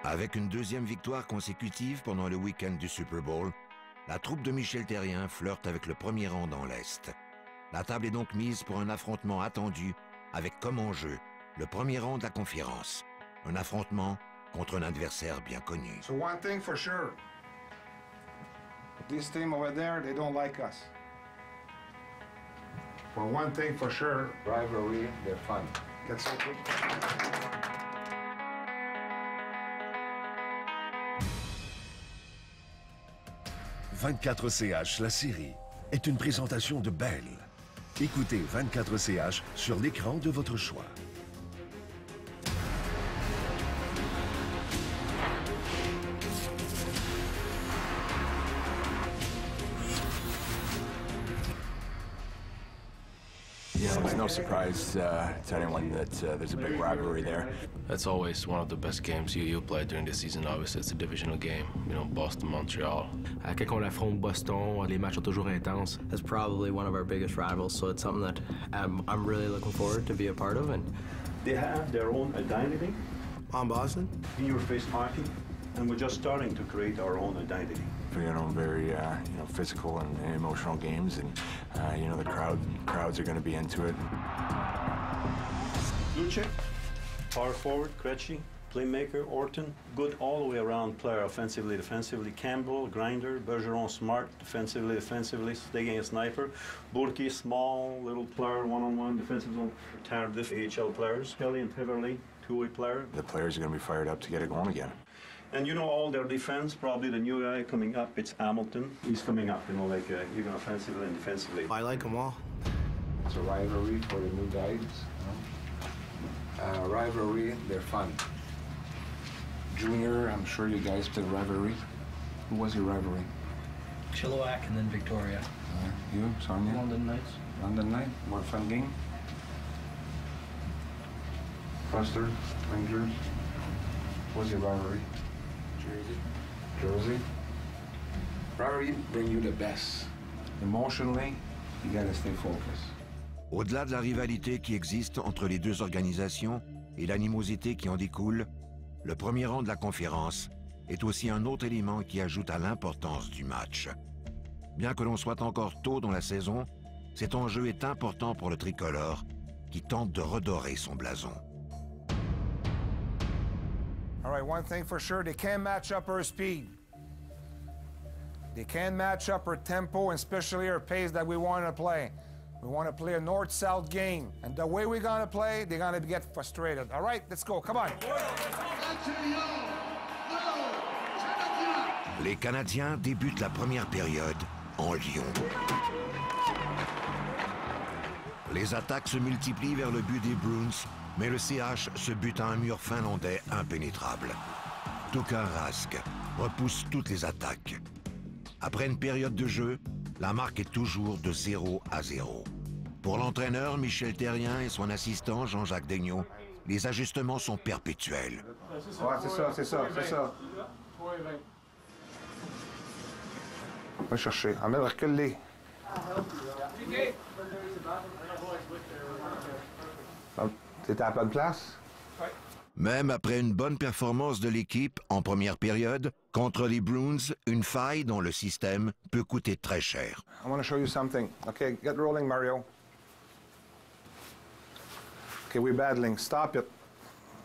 Avec une deuxième victoire consécutive pendant le week-end du Super Bowl, la troupe de Michel Therrien flirte avec le premier rang dans l'Est. La table est donc mise pour un affrontement attendu avec comme enjeu le premier rang de la conférence. Un affrontement contre un adversaire bien connu. So one thing for sure, this team over there, they don't like us. For one thing for sure, rivalry, they're fun. Get so quick. « 24CH, la série, est une présentation de Bell. Écoutez 24CH sur l'écran de votre choix. Yeah, it's no surprise to anyone that there's a big rivalry there. That's always one of the best games you play during the season. Obviously, it's a divisional game. You know, Boston, Montreal. Quand on affronte Boston, les matchs sont toujours intenses. It's probably one of our biggest rivals, so it's something that I'm really looking forward to be a part of. And they have their own identity. I'm Boston. In your face hockey, and we're just starting to create our own identity. You know, very physical and emotional games, and you know the crowds are going to be into it. Lucic, power forward, Krejci, playmaker, Orton, good all the way around player, offensively, defensively. Campbell, Grinder, Bergeron, smart, defensively, staying a sniper. Burki, small, little player, one-on-one, defensive zone, Tardif, AHL players. Kelly and Peverley, two-way player. The players are going to be fired up to get it going again. And you know all their defense, probably the new guy coming up, it's Hamilton. He's coming up, you know, like even offensively and defensively. I like them all. It's a rivalry for the new guys. Rivalry, they're fun. Junior, I'm sure you guys played rivalry. Who was your rivalry? Chilliwack and then Victoria. You, Sonia? London Knights. London Knights, more fun game. Foster, Rangers. What was your rivalry? Jersey. Rivalry bring you the best. Emotionally, you gotta stay focused. Au-delà de la rivalité qui existe entre les deux organisations et l'animosité qui en découle, le premier rang de la conférence est aussi un autre élément qui ajoute à l'importance du match. Bien que l'on soit encore tôt dans la saison, cet enjeu est important pour le tricolore qui tente de redorer son blason. All right, one thing for sure, they can't match up our speed. They can't match up our tempo, and especially our pace that we want to play. We want to play a north-south game. And the way we're going to play, they're going to get frustrated. All right, let's go, come on. Les Canadiens débutent la première période en Lyon. Les attaques se multiplient vers le but des Bruins, mais le CH se bute à un mur finlandais impénétrable. Tuukka Rask repousse toutes les attaques. Après une période de jeu, la marque est toujours de 0-0. Pour l'entraîneur Michel Therrien et son assistant Jean-Jacques Daigneault, les ajustements sont perpétuels. Ouais, c'est ça. On va chercher. Amel, recule-les. T'étais à la bonne place? Même après une bonne performance de l'équipe en première période, contre les Bruins, une faille dans le système peut coûter très cher. I want to show you something. Okay, get rolling, Mario. Okay, we're battling. Stop it.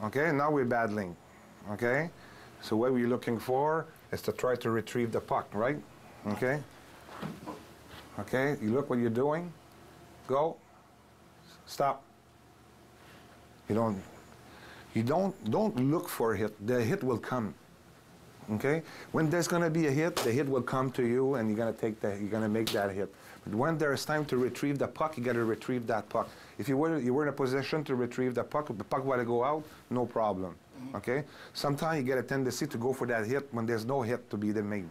Okay, now we're battling. Okay? So what we're looking for is to try to retrieve the puck, right? Okay? Okay, you look what you're doing. Go. Stop. You don't look for a hit. The hit will come. Okay? When there's going to be a hit, the hit will come to you, and you're going to make that hit. But when there's time to retrieve the puck, you got to retrieve that puck. If you were in a position to retrieve the puck want to go out, no problem. Okay? Sometimes you get a tendency to go for that hit when there's no hit to be the main.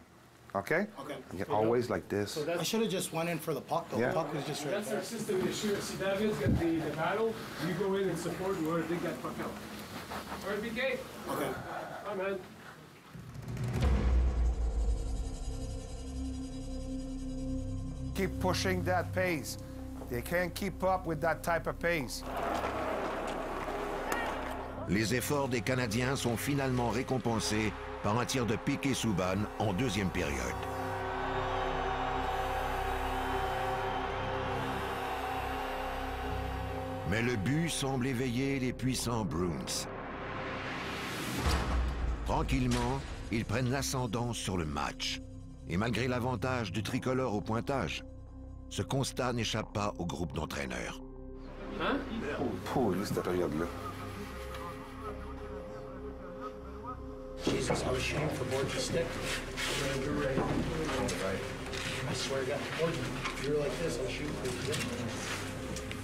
Okay? Okay. You always like this. So I should have just went in for the puck, though. Yeah. The puck was just right That's there. our system to shoot. See, David's got the battle. You go in and support in order to dig that puck out. All right, BK? Okay. Hi, man. Keep pushing that pace. They can't keep up with that type of pace. Les efforts des Canadiens sont finalement récompensés par un tir de Piquet Subban en deuxième période. Mais le but semble éveiller les puissants Bruins. Tranquillement, ils prennent l'ascendant sur le match. Et malgré l'avantage du tricolore au pointage, ce constat n'échappe pas au groupe d'entraîneurs. Hein? Pouh, cette période-là. Jesus, I was shooting for Borgie stick. I swear to God, Borgie, if you were like this, I was shooting for your stick.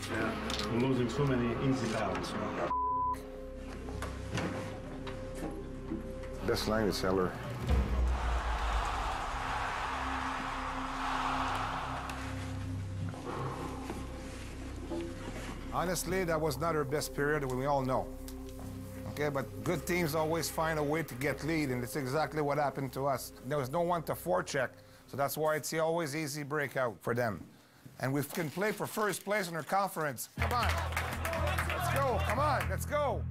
Yeah, we're losing so many easy battles. Best line is Seller. Honestly, that was not our best period, we all know. Okay, but good teams always find a way to get lead, and it's exactly what happened to us. There was no one to forecheck, so that's why it's always easy breakout for them. And we can play for first place in our conference. Come on, let's go, come on, let's go.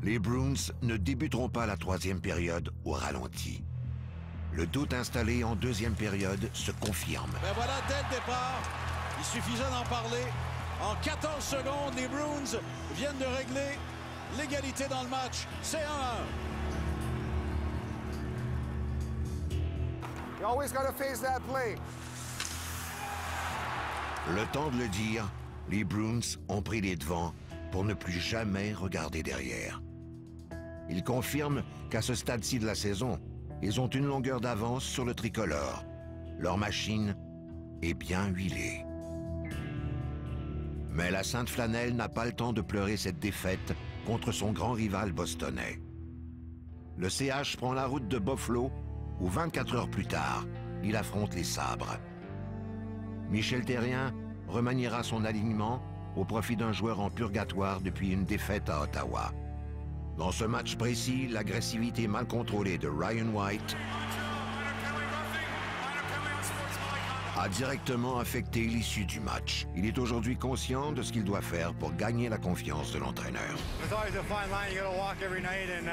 Les Bruins ne débuteront pas la troisième période au ralenti. Le doute installé en deuxième période se confirme. Ben voilà, dès le départ, il suffisait d'en parler. En 14 secondes, les Bruins viennent de régler l'égalité dans le match. C'est 1-1. You always gotta face that play. Le temps de le dire, les Bruins ont pris les devants pour ne plus jamais regarder derrière. Ils confirment qu'à ce stade-ci de la saison, ils ont une longueur d'avance sur le tricolore. Leur machine est bien huilée. Mais la Sainte Flanelle n'a pas le temps de pleurer cette défaite contre son grand rival bostonnais. Le CH prend la route de Buffalo, où 24 heures plus tard, il affronte les Sabres. Michel Therrien remaniera son alignement au profit d'un joueur en purgatoire depuis une défaite à Ottawa. Dans ce match précis, l'agressivité mal contrôlée de Ryan White a directement affecté l'issue du match. Il est aujourd'hui conscient de ce qu'il doit faire pour gagner la confiance de l'entraîneur. It's always a fine line. You got to walk every night, and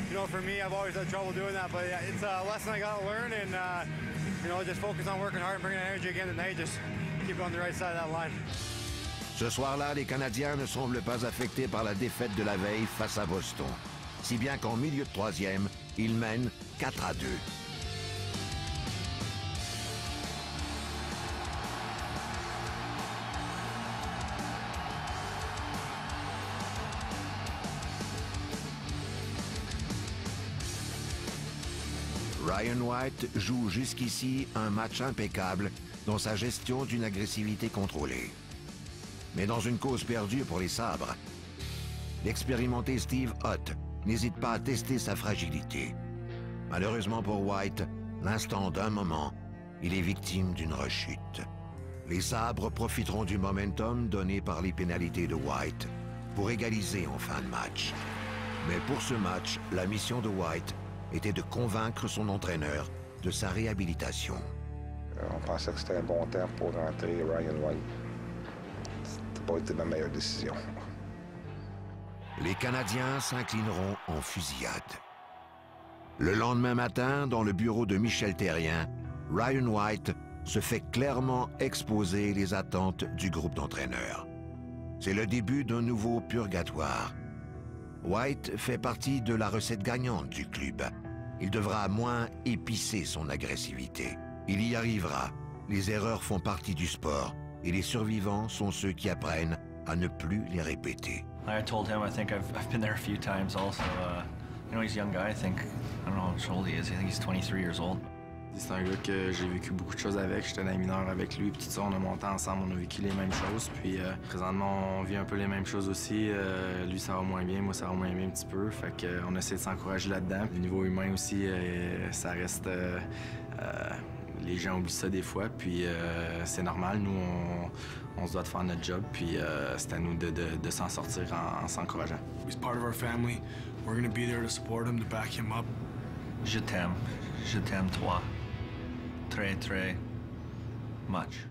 you know, for me, I've always had trouble doing that. But it's a lesson I got to learn, and you know, just focus on working hard and bringing energy again tonight. Just keep on the right side of that line. Ce soir-là, les Canadiens ne semblent pas affectés par la défaite de la veille face à Boston. Si bien qu'en milieu de troisième, ils mènent 4-2. Ryan White joue jusqu'ici un match impeccable dans sa gestion d'une agressivité contrôlée. Mais dans une cause perdue pour les Sabres, l'expérimenté Steve Ott n'hésite pas à tester sa fragilité. Malheureusement pour White, l'instant d'un moment, il est victime d'une rechute. Les Sabres profiteront du momentum donné par les pénalités de White pour égaliser en fin de match. Mais pour ce match, la mission de White était de convaincre son entraîneur de sa réhabilitation. On pensait que c'était un bon temps pour rentrer Ryan White. C'était pas été ma meilleure décision. Les Canadiens s'inclineront en fusillade. Le lendemain matin, dans le bureau de Michel Therrien, Ryan White se fait clairement exposer les attentes du groupe d'entraîneurs. C'est le début d'un nouveau purgatoire. White fait partie de la recette gagnante du club. Il devra moins épicer son agressivité. Il y arrivera. Les erreurs font partie du sport et les survivants sont ceux qui apprennent à ne plus les répéter. I told him I think I've been there a few times also. You know, he's a young guy. I don't know how old he is. I think he's 23 years old. C'est un gars que j'ai vécu beaucoup de choses avec. J'étais dans les mineurs avec lui, puis tout ça, on a monté ensemble, on a vécu les mêmes choses. Puis présentement, on vit un peu les mêmes choses aussi. Lui, ça va moins bien, moi, ça va moins bien un petit peu. Fait qu'on essaie de s'encourager là-dedans. Au niveau humain aussi, ça reste... les gens oublient ça des fois, puis c'est normal. Nous, on se doit de faire notre job, puis c'est à nous de s'en sortir en s'encourageant. He's part of our family. We're going to be there to support him, to back him up. Je t'aime. Je t'aime, toi. Très, très much.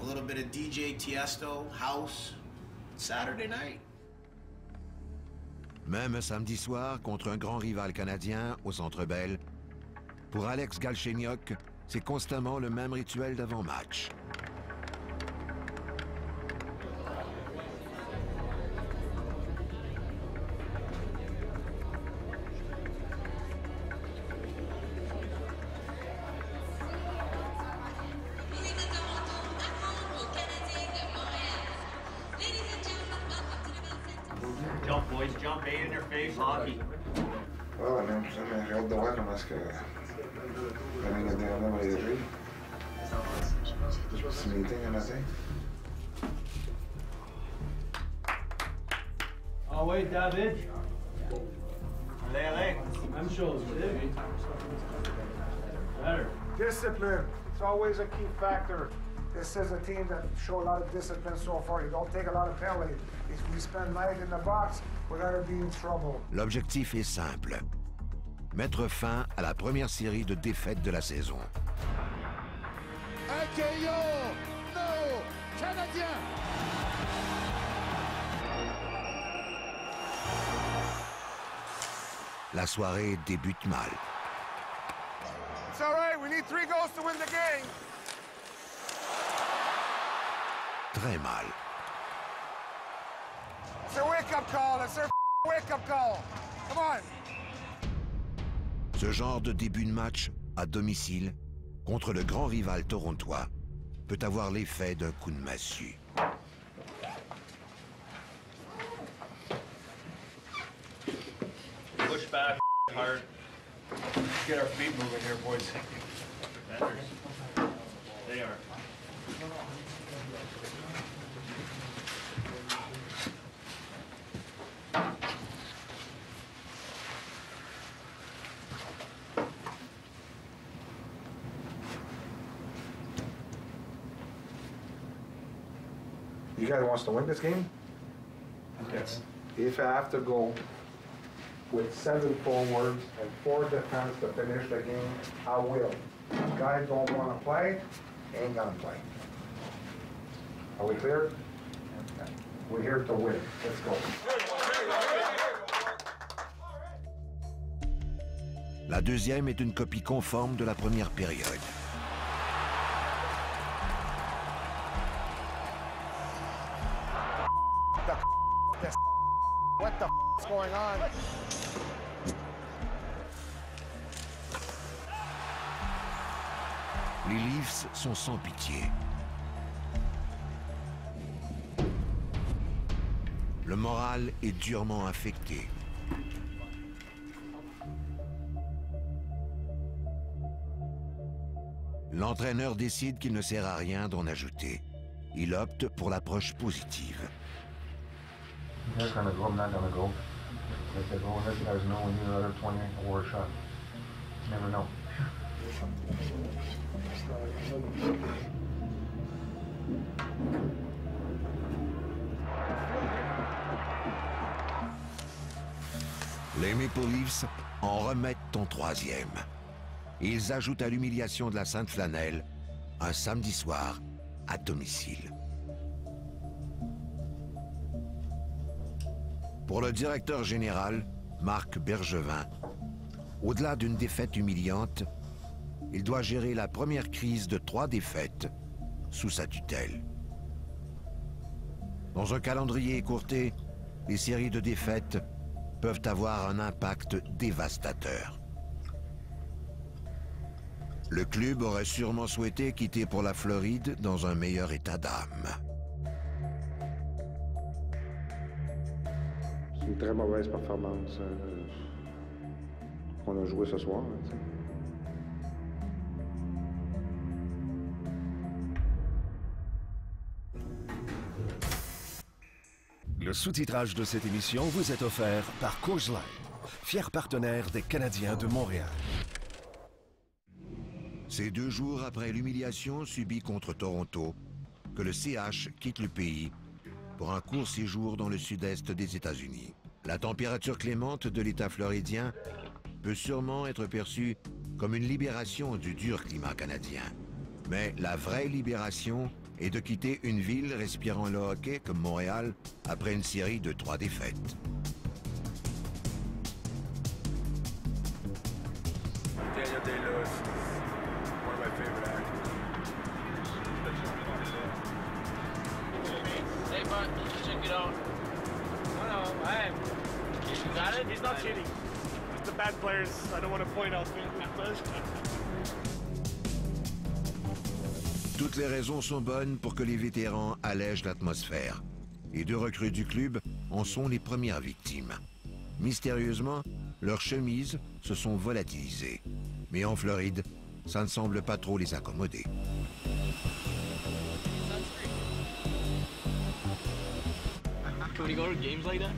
A little bit of DJ Tiesto, house, Saturday night. Même samedi soir, contre un grand rival canadien au Centre Bell, pour Alex Galchenyuk, c'est constamment le même rituel d'avant-match. Jump, boys, jump, 8 in your face, hockey. Ouais, même ça, mais j'ai hâte de voir comment est-ce que le Canadien va réagir. Petit meeting un matin. Oh, wait, David. Allez. Même chose, David. Better. Discipline. It's always a key factor. This is a team that show a lot of discipline so far. You don't take a lot of penalties. If we spend night in the box, we're gonna be in trouble. L'objectif est simple. Mettre fin à la première série de défaites de la saison. Accueillons nos Canadiens! La soirée débute mal. It's all right. We need 3 goals to win the game. Très mal. It's a wake-up call. It's a wake-up call. Come on. Ce genre de début de match à domicile contre le grand rival torontois peut avoir l'effet d'un coup de massue. Push back hard. Let's get our feet moving here, boys. Defenders. They are. You guys wants to win this game? Yes. If I have to go with 7 forwards and 4 defense to finish the game, I will. If guys don't want to play, they ain't gonna play. Are we clear? Okay. We're here to win. Let's go. La deuxième est une copie conforme de la première période. What the is going on? Les Leafs sont sans pitié. Le moral est durement affecté. L'entraîneur décide qu'il ne sert à rien d'en ajouter. Il opte pour l'approche positive. They're gonna go, I'm not gonna go. If they go, let you guys know we need another 20 or a shot. Never know. Les Maple Leafs en remettent en troisième. Ils ajoutent à l'humiliation de la Sainte Flanelle un samedi soir à domicile. Pour le directeur général, Marc Bergevin, au-delà d'une défaite humiliante, il doit gérer la première crise de 3 défaites sous sa tutelle. Dans un calendrier écourté, les séries de défaites peuvent avoir un impact dévastateur. Le club aurait sûrement souhaité quitter pour la Floride dans un meilleur état d'âme. C'est une très mauvaise performance qu'on a joué ce soir. Hein, Le sous-titrage de cette émission vous est offert par Coors Light, fier partenaire des Canadiens de Montréal. C'est 2 jours après l'humiliation subie contre Toronto que le CH quitte le pays pour un court séjour dans le sud-est des États-Unis. La température clémente de l'État floridien peut sûrement être perçue comme une libération du dur climat canadien. Mais la vraie libération est de quitter une ville respirant le hockey comme Montréal après une série de 3 défaites. Daniel Day-Lewis, one of my favorite actors. Hey, bud, check it out. No, hey. You got it? He's not cheating. The bad players, I don't want to point out things. Toutes les raisons sont bonnes pour que les vétérans allègent l'atmosphère. Les deux recrues du club en sont les premières victimes. Mystérieusement, leurs chemises se sont volatilisées. Mais en Floride, ça ne semble pas trop les accommoder. Can we go to games like that?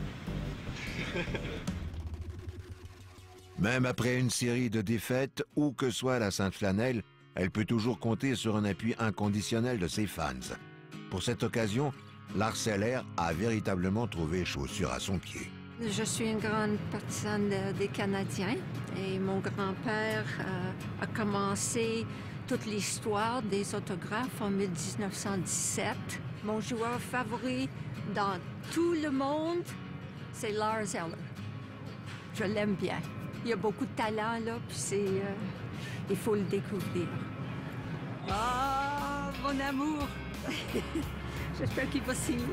Même après une série de défaites, où que soit la Sainte Flanelle, elle peut toujours compter sur un appui inconditionnel de ses fans. Pour cette occasion, Lars Eller a véritablement trouvé chaussure à son pied. Je suis une grande partisane des Canadiens et mon grand-père a commencé toute l'histoire des autographes en 1917. Mon joueur favori dans tout le monde, c'est Lars Eller. Je l'aime bien. Il a beaucoup de talent, là, puis il faut le découvrir. Ah, mon amour! J'espère qu'il va signer.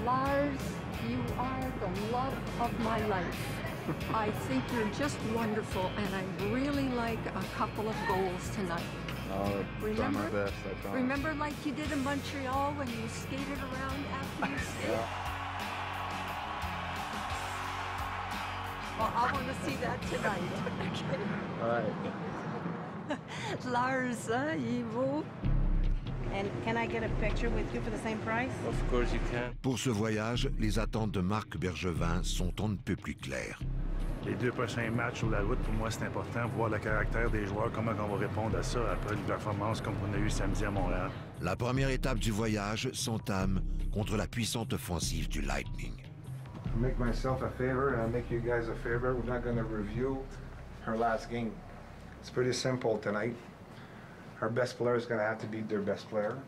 Lars, you are the love of my life. I think you're just wonderful, and I really like a couple of goals tonight. I'll try my best, I promise. Remember like you did in Montreal when you skated around after you skate? Well, I want to see that tonight. Okay. All right. Lars, il vaut. And can I get a picture with you for the same price? Of course you can. Pour ce voyage, les attentes de Marc Bergevin sont on ne peut plus claires. Les deux prochains matchs sur la route, pour moi, c'est important. Voir le caractère des joueurs, comment on va répondre à ça après une performance comme on a eu samedi à Montréal. La première étape du voyage s'entame contre la puissante offensive du Lightning. I'll make myself a favor and I'll make you guys a favor. We're not going to review her last game. It's pretty simple tonight. Her best player is going to have to beat their best player.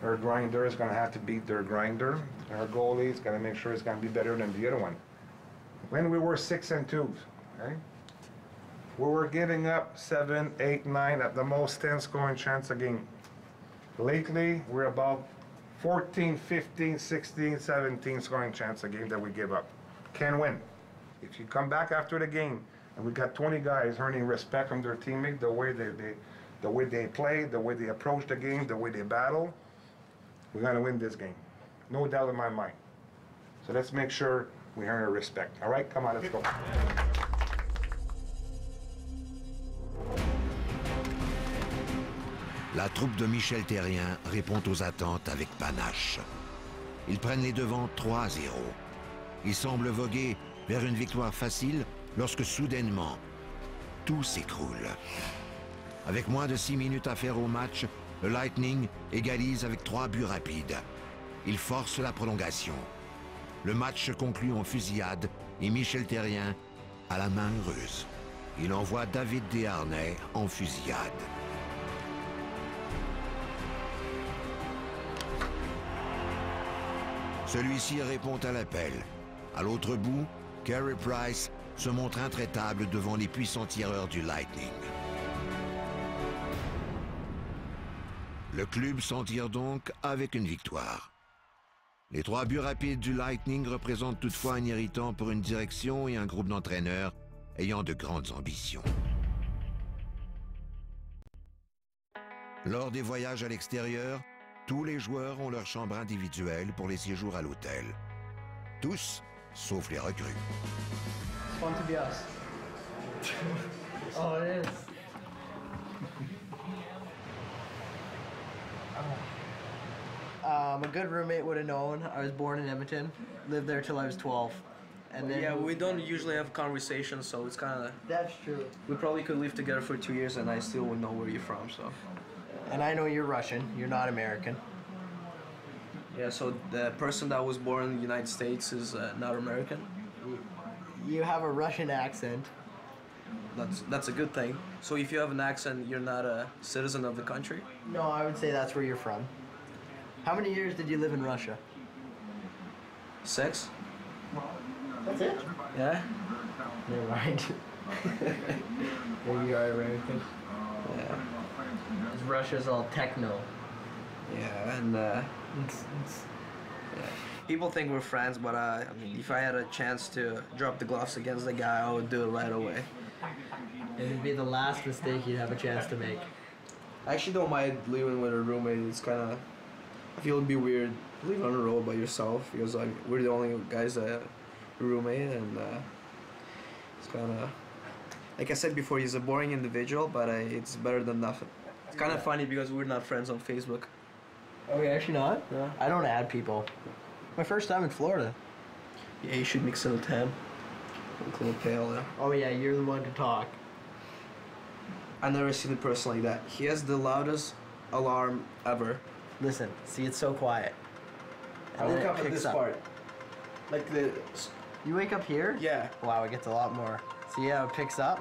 Her grinder is going to have to beat their grinder. Her goalie is going to make sure it's going to be better than the other one. When we were 6-2, okay, we were giving up 7, 8, 9 at the most 10 scoring chance a game. Lately, we're about 14, 15, 16, 17 scoring chance a game that we give up. Can't win. If you come back after the game and we got 20 guys earning respect from their teammates, the way they play, the way they approach the game, the way they battle, we're going to win this game. No doubt in my mind. So let's make sure we earn their respect. All right, come on, let's go. La troupe de Michel Therrien répond aux attentes avec panache. Ils prennent les devants 3-0. Ils semblent voguer vers une victoire facile lorsque soudainement, tout s'écroule. Avec moins de 6 minutes à faire au match, le Lightning égalise avec 3 buts rapides. Il force la prolongation. Le match se conclut en fusillade et Michel Therrien a la main heureuse. Il envoie David Desharnais en fusillade. Celui-ci répond à l'appel. À l'autre bout, Carey Price se montre intraitable devant les puissants tireurs du Lightning. Le club s'en tire donc avec une victoire. Les 3 buts rapides du Lightning représentent toutefois un irritant pour une direction et un groupe d'entraîneurs ayant de grandes ambitions. Lors des voyages à l'extérieur, tous les joueurs ont leur chambre individuelle pour les séjours à l'hôtel. Tous, sauf les recrues. It's fun to be us. Oh, it is. A good roommate would have known. I was born in Edmonton, lived there till I was 12. And then yeah, we don't usually have conversations, so it's kind of... That's true. We probably could live together for 2 years and I still wouldn't know where you're from, so... And I know you're Russian, you're not American. Yeah, so the person that was born in the United States is not American. You have a Russian accent. That's a good thing. So if you have an accent, you're not a citizen of the country? No, I would say that's where you're from. How many years did you live in Russia? 6. That's it? Yeah? Never mind. Maybe you are American. Yeah. Russia's all techno. Yeah, and yeah. People think we're friends, but I mean, if I had a chance to drop the gloves against the guy, I would do it right away. It'd be the last mistake you'd have a chance to make. I actually don't mind living with a roommate. It's kind of, I feel it'd be weird living on the road by yourself because we're the only guys that have a roommate, and it's kind of, like I said before, he's a boring individual, but it's better than nothing. It's kind of funny because we're not friends on Facebook. Oh, we actually not? Yeah. I don't add people. My first time in Florida. Yeah, you should mix in a 10. A little pale, yeah. Oh yeah, you're the one to talk. I've never seen a person like that. He has the loudest alarm ever. Listen, see, it's so quiet. I woke up at this part. Like the... You wake up here? Yeah. Wow, it gets a lot more. See how it picks up?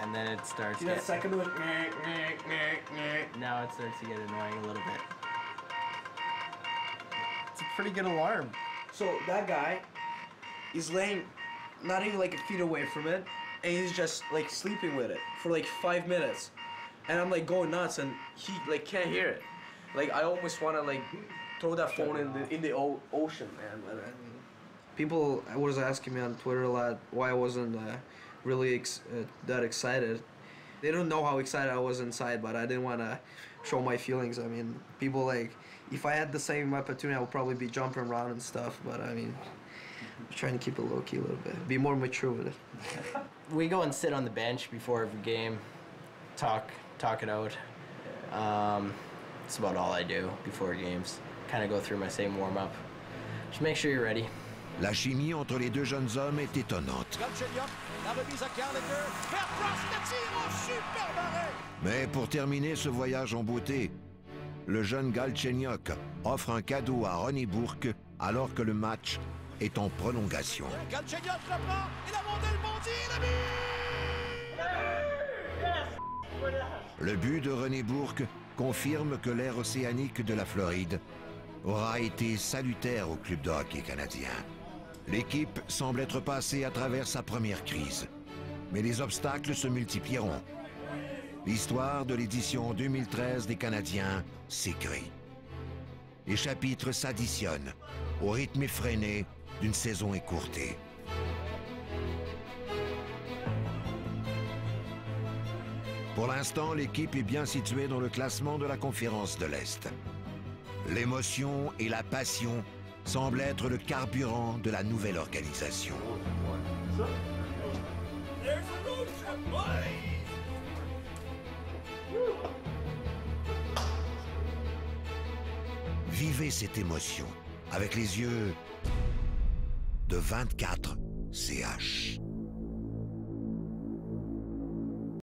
And then it starts that second one? Now it starts to get annoying a little bit. It's a pretty good alarm. So that guy is laying not even like a feet away from it, and he's just like sleeping with it for like 5 minutes. And I'm like going nuts, and he like can't hear it. Like I almost want to like throw that phone in the ocean, man. But, people was asking me on Twitter a lot why I wasn't really that excited. They don't know how excited I was inside, but I didn't want to show my feelings. I mean, people like, if I had the same opportunity, I would probably be jumping around and stuff, but I mean, I'm trying to keep it low-key a little bit, be more mature with it. We go and sit on the bench before every game, talk it out. That's about all I do before games. Kind of go through my same warm-up. Just make sure you're ready. La chimie entre les deux jeunes hommes est étonnante. Mais pour terminer ce voyage en beauté, le jeune Galchenyuk offre un cadeau à Ronnie Bourque alors que le match est en prolongation. Galchenyuk reprend, il a monté le bondi, Le but de Ronnie Bourque confirme que l'ère océanique de la Floride aura été salutaire au club de hockey canadien. L'équipe semble être passée à travers sa première crise, mais les obstacles se multiplieront. L'histoire de l'édition 2013 des Canadiens s'écrit. Les chapitres s'additionnent au rythme effréné d'une saison écourtée. Pour l'instant, l'équipe est bien située dans le classement de la conférence de l'Est. L'émotion et la passion semblent être le carburant de la nouvelle organisation. Vivez cette émotion avec les yeux de 24 CH.